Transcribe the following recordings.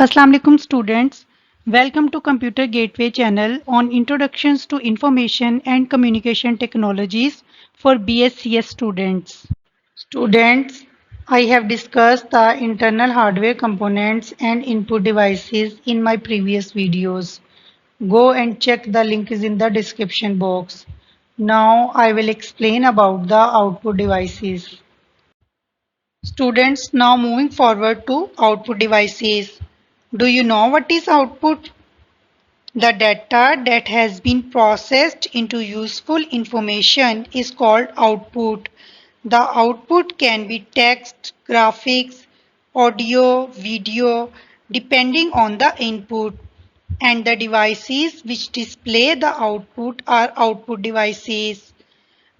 Assalamu alaikum students. Welcome to Computer Gateway channel on Introductions to Information and Communication Technologies for BScs students. Students, I have discussed the internal hardware components and input devices in my previous videos. Go and check, the link is in the description box. Now I will explain about the output devices. Students, now moving forward to output devices. Do you know what is output? The data that has been processed into useful information is called output. The output can be text, graphics, audio, video, depending on the input. And the devices which display the output are output devices.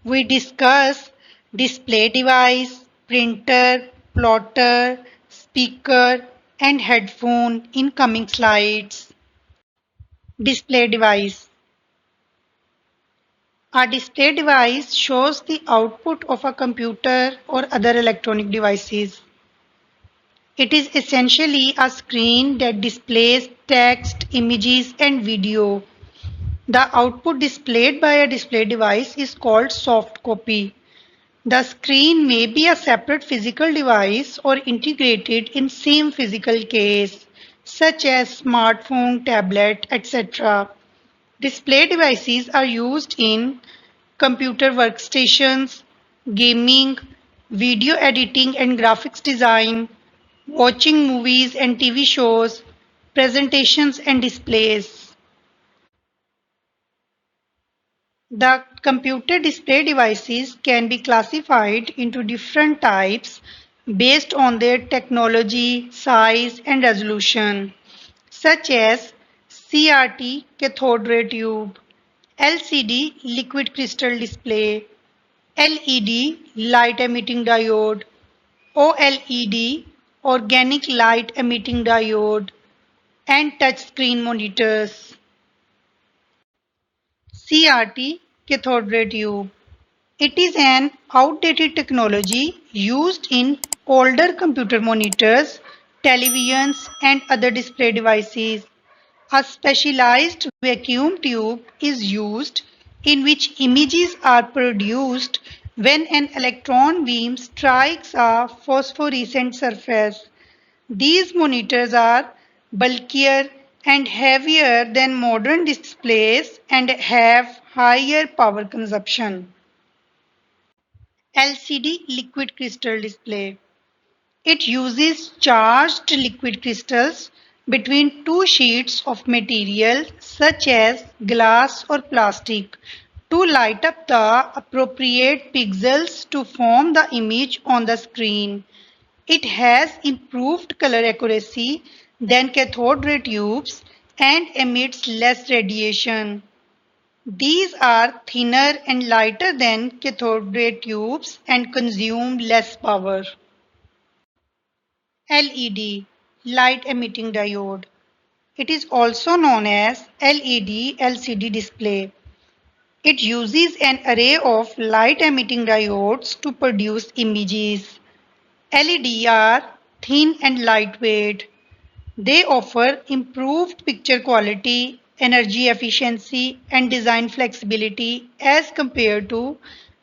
We discuss display device, printer, plotter, speaker, and headphone in coming slides. Display device. A display device shows the output of a computer or other electronic devices. It is essentially a screen that displays text, images, and video. The output displayed by a display device is called soft copy. The screen may be a separate physical device or integrated in same physical case, such as smartphone, tablet, etc. Display devices are used in computer workstations, gaming, video editing and graphics design, watching movies and TV shows, presentations and displays. The computer display devices can be classified into different types based on their technology, size, and resolution, such as CRT cathode ray tube, LCD liquid crystal display, LED light emitting diode, OLED organic light emitting diode, and touchscreen monitors. CRT cathode ray tube. It is an outdated technology used in older computer monitors, televisions, and other display devices. A specialized vacuum tube is used in which images are produced when an electron beam strikes a phosphorescent surface. These monitors are bulkier and heavier than modern displays and have higher power consumption. LCD liquid crystal display. It uses charged liquid crystals between two sheets of material such as glass or plastic to light up the appropriate pixels to form the image on the screen. It has improved color accuracy than cathode ray tubes and emits less radiation. These are thinner and lighter than cathode ray tubes and consume less power. LED, light emitting diode. It is also known as LED LCD display. It uses an array of light emitting diodes to produce images. LED are thin and lightweight. They offer improved picture quality, energy efficiency, and design flexibility as compared to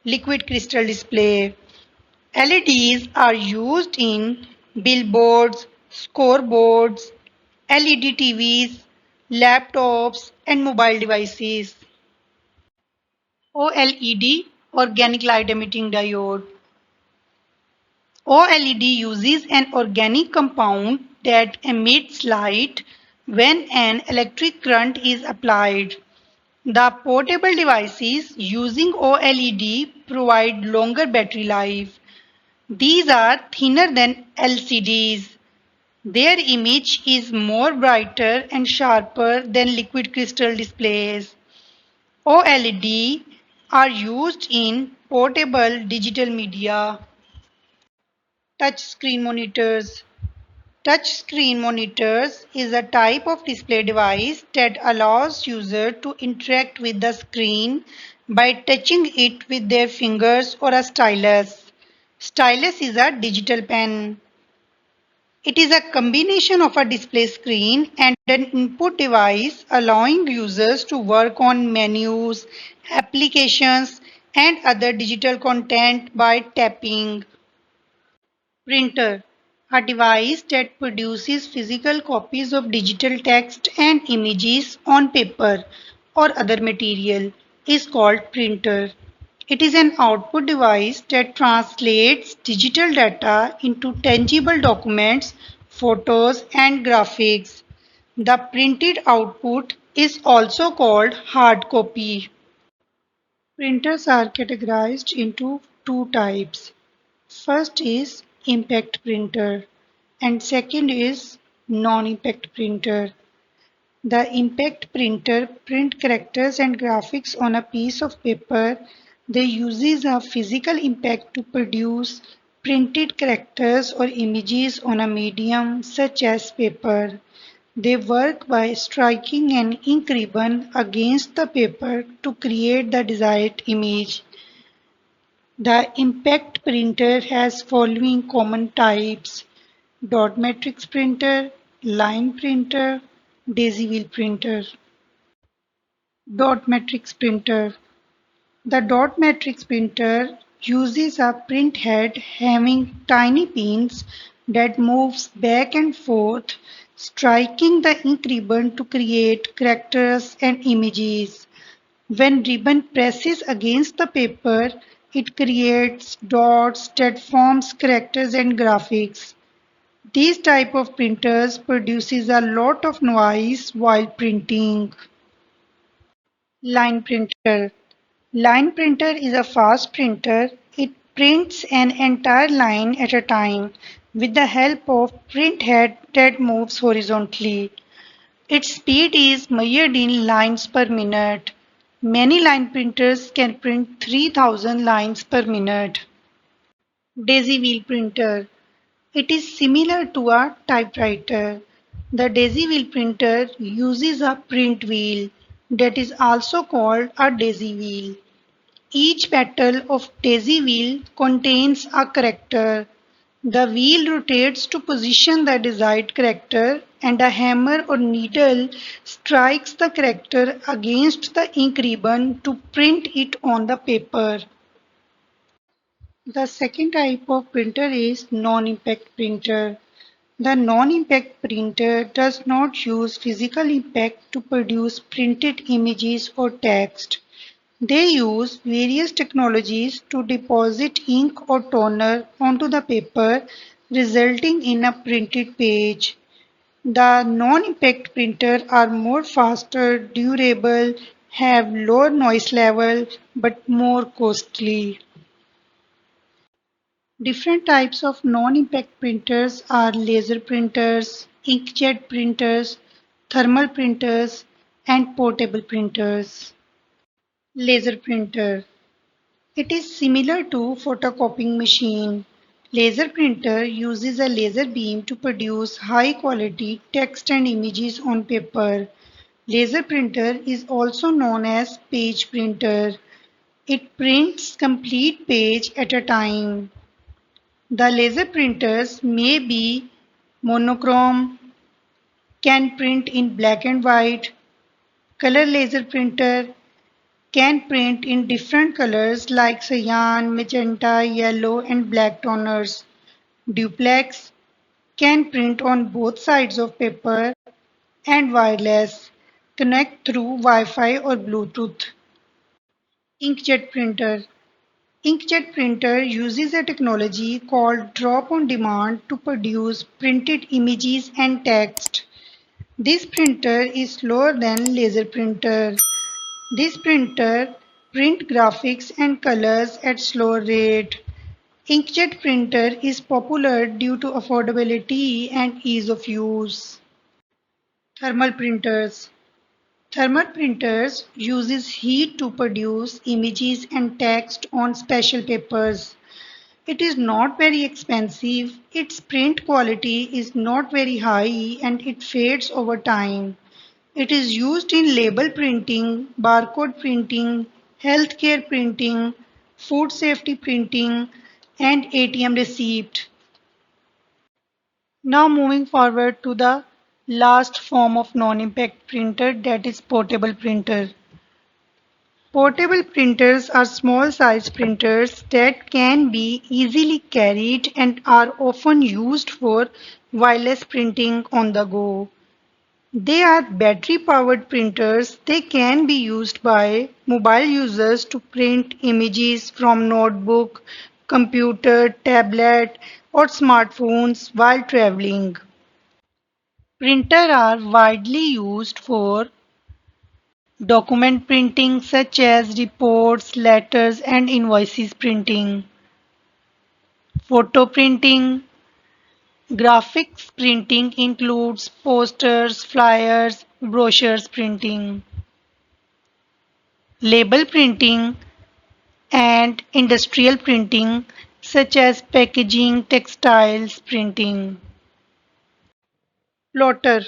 liquid crystal display. LEDs are used in billboards, scoreboards, LED TVs, laptops, and mobile devices. OLED, organic light emitting diode. OLED uses an organic compound that emits light when an electric current is applied. The portable devices using OLED provide longer battery life. These are thinner than LCDs. Their image is more brighter and sharper than liquid crystal displays. OLED are used in portable digital media. Touchscreen monitors. Touchscreen monitors is a type of display device that allows users to interact with the screen by touching it with their fingers or a stylus. Stylus is a digital pen. It is a combination of a display screen and an input device allowing users to work on menus, applications, and other digital content by tapping. Printer, a device that produces physical copies of digital text and images on paper or other material, is called printer. It is an output device that translates digital data into tangible documents, photos, and graphics. The printed output is also called hard copy. Printers are categorized into two types. First is impact printer and second is non-impact printer. The impact printer print characters and graphics on a piece of paper. They uses a physical impact to produce printed characters or images on a medium such as paper. They work by striking an ink ribbon against the paper to create the desired image. The impact printer has following common types: dot matrix printer, line printer, daisy wheel printer. Dot matrix printer. The dot matrix printer uses a print head having tiny pins that moves back and forth, striking the ink ribbon to create characters and images. When ribbon presses against the paper, it creates dots that forms characters and graphics. These type of printers produces a lot of noise while printing. Line printer. Line printer is a fast printer. It prints an entire line at a time with the help of print head that moves horizontally. Its speed is measured in lines per minute. Many line printers can print 3000 lines per minute. Daisy wheel printer. It is similar to a typewriter. The daisy wheel printer uses a print wheel that is also called a daisy wheel. Each petal of daisy wheel contains a character. The wheel rotates to position the desired character and a hammer or needle strikes the character against the ink ribbon to print it on the paper. The second type of printer is non-impact printer. The non-impact printer does not use physical impact to produce printed images or text. They use various technologies to deposit ink or toner onto the paper, resulting in a printed page. The non-impact printers are more faster, durable, have lower noise level, but more costly. Different types of non-impact printers are laser printers, inkjet printers, thermal printers, and portable printers. Laser printer. It is similar to photocopying machine. Laser printer uses a laser beam to produce high quality text and images on paper. Laser printer is also known as page printer. It prints complete page at a time. The laser printers may be monochrome, can print in black and white. Color laser printer can print in different colors like cyan, magenta, yellow, and black toners. Duplex can print on both sides of paper and wireless. Connect through Wi-Fi or Bluetooth. Inkjet printer. Inkjet printer uses a technology called drop on demand to produce printed images and text. This printer is slower than laser printer. This printer print graphics and colors at slower rate. Inkjet printer is popular due to affordability and ease of use. Thermal printers. Thermal printers uses heat to produce images and text on special papers. It is not very expensive, its print quality is not very high and it fades over time. It is used in label printing, barcode printing, healthcare printing, food safety printing, and ATM receipt. Now moving forward to the last form of non-impact printer, that is portable printer. Portable printers are small size printers that can be easily carried and are often used for wireless printing on the go. They are battery powered printers. They can be used by mobile users to print images from notebook, computer, tablet or smartphones while traveling. Printers are widely used for document printing such as reports, letters and invoices printing, photo printing, graphics printing includes posters, flyers, brochures printing, label printing and industrial printing such as packaging, textiles printing. Plotter.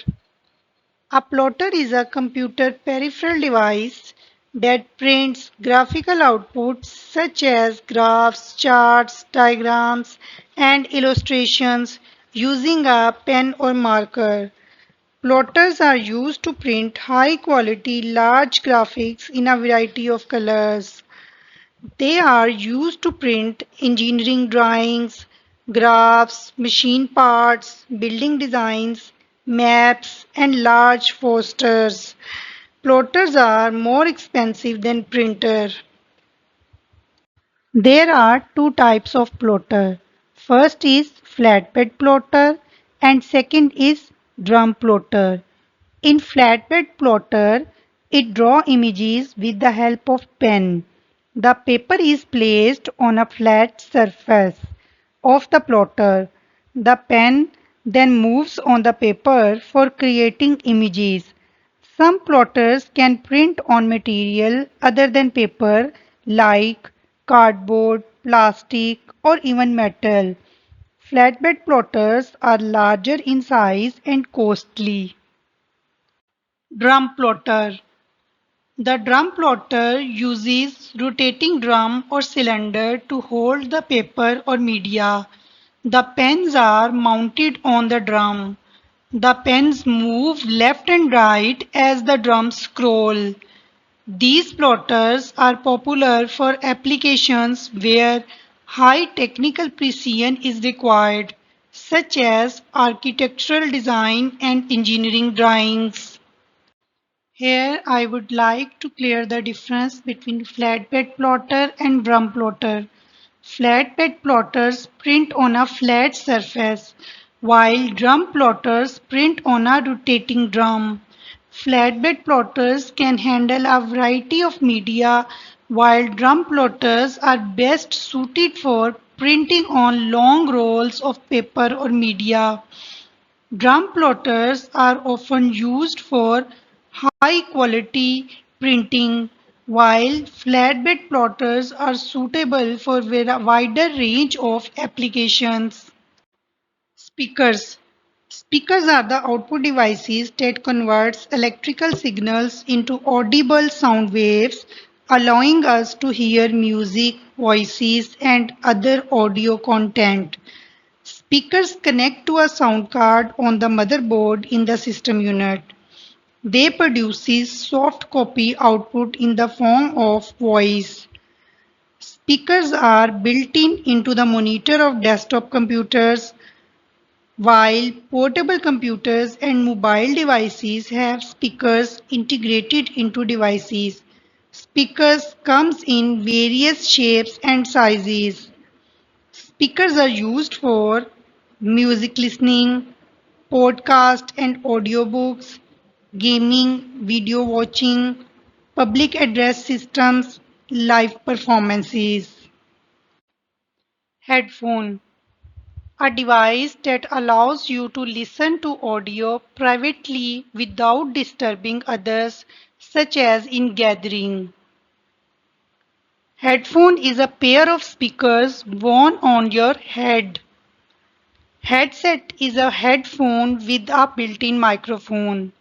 A plotter is a computer peripheral device that prints graphical outputs such as graphs, charts, diagrams, and illustrations using a pen or marker. Plotters are used to print high quality large graphics in a variety of colors. They are used to print engineering drawings, graphs, machine parts, building designs, maps, and large posters. Plotters are more expensive than printer. There are two types of plotter. First is flatbed plotter and second is drum plotter. In flatbed plotter, it draws images with the help of pen. The paper is placed on a flat surface of the plotter. The pen then moves on the paper for creating images. Some plotters can print on material other than paper like cardboard, plastic, or even metal. Flatbed plotters are larger in size and costly. Drum plotter. The drum plotter uses rotating drum or cylinder to hold the paper or media. The pens are mounted on the drum. The pens move left and right as the drums scroll. These plotters are popular for applications where high technical precision is required, such as architectural design and engineering drawings. Here I would like to clear the difference between flatbed plotter and drum plotter. Flatbed plotters print on a flat surface, while drum plotters print on a rotating drum. Flatbed plotters can handle a variety of media, while drum plotters are best suited for printing on long rolls of paper or media. Drum plotters are often used for high quality printing, while flatbed plotters are suitable for a wider range of applications. Speakers. Speakers are the output devices that converts electrical signals into audible sound waves, allowing us to hear music, voices, and other audio content. Speakers connect to a sound card on the motherboard in the system unit. They produces soft copy output in the form of voice. Speakers are built in into the monitor of desktop computers, while portable computers and mobile devices have speakers integrated into devices. Speakers comes in various shapes and sizes. Speakers are used for music listening, podcast and audiobooks, gaming, video watching, public address systems, live performances. Headphone. A device that allows you to listen to audio privately without disturbing others, such as in gathering. Headphone is a pair of speakers worn on your head. Headset is a headphone with a built-in microphone.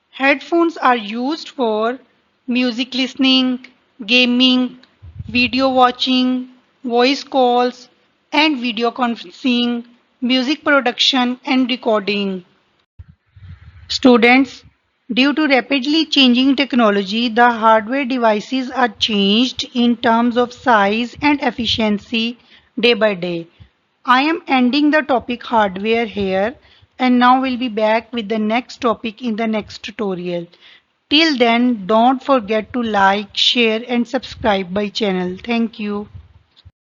Headphones are used for music listening, gaming, video watching, voice calls, and video conferencing, music production and recording. Students, due to rapidly changing technology, the hardware devices are changed in terms of size and efficiency day by day. I am ending the topic hardware here and now we'll be back with the next topic in the next tutorial. Till then, don't forget to like, share and subscribe my channel. Thank you.